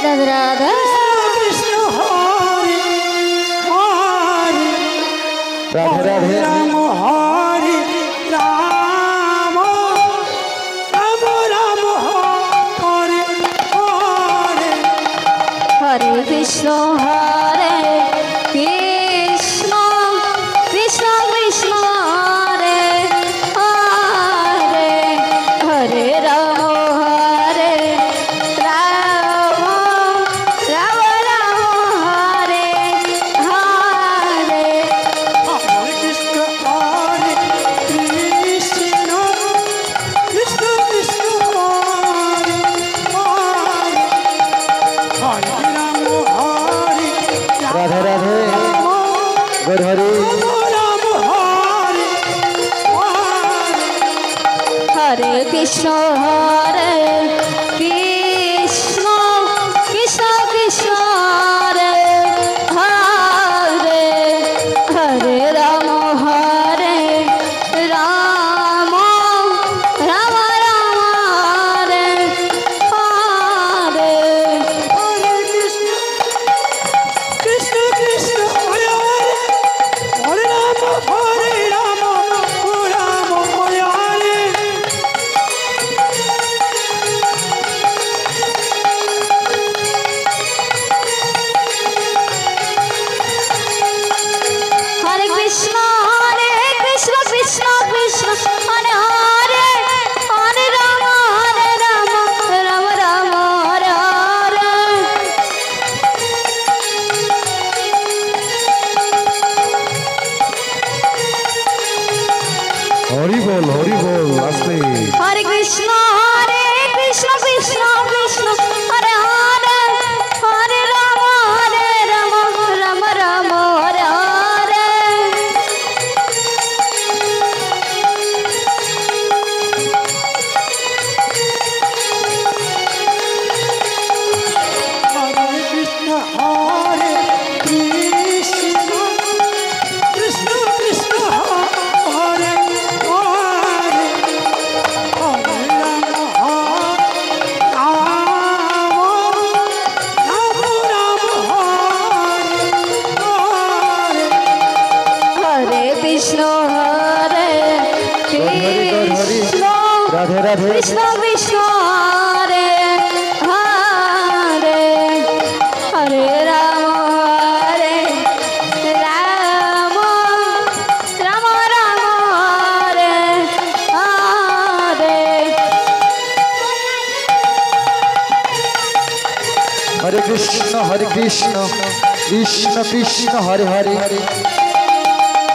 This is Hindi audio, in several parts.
राधे राधे कृष्ण हरे हरे राधे राधे राम हरे राम राम राम हरे हरे हरे कृष्ण हरे कृष्ण कृष्ण कृष्ण हरे हरे हरे राम राम राम राम हरे हरे हरे कृष्ण कृष्ण कृष्ण हरे हरे हरे राम हरे राधे राधे गौर हरि राम हरे हरे हरे कृष्ण हरे कृष्ण कृष्ण कृष्ण हरे हरे हरे राम राम राम राम हरे हरे हरे कृष्ण कृष्ण कृष्ण हरे हरे हरे राम राम हरे हरे हरे कृष्ण कृष्ण कृष्ण हरे हरे हरे राम राम राम हरे हरे हरि बोल आस्ते हरे कृष्ण कृष्ण कृष्ण हरे हरे हरे राम राम राम हरे हरे हरे कृष्ण कृष्ण कृष्ण हरे हरे हरे राम राम हरे हरे हरे कृष्ण कृष्ण राधे राधे कृष्ण कृष्ण हरे हरे हरे राम राम राम राम हरे हरे हरे कृष्ण कृष्ण कृष्ण हरे हरे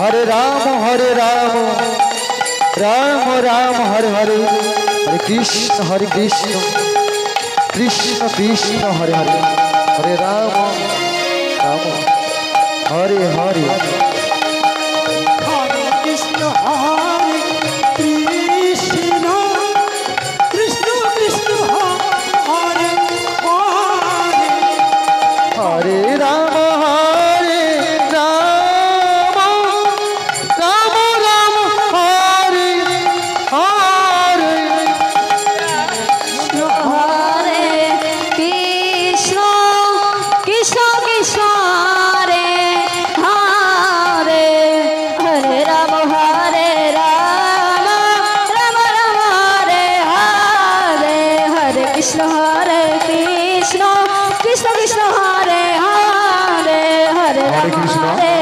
हरे राम राम राम हरे हरे हरे कृष्ण कृष्ण कृष्ण हरे हरे हरे राम हरे हरे हरे कृष्ण कृष्ण कृष्ण कृष्ण हरे हरे हरे राम राम राम हरे हरे हरे कृष्ण कृष्ण कृष्ण हरे हरे हरे राम राम राम हरे हरे हरे कृष्ण कृष्ण कृष्ण कृष्ण हरे हरे हरे राम कृष्ण। हरे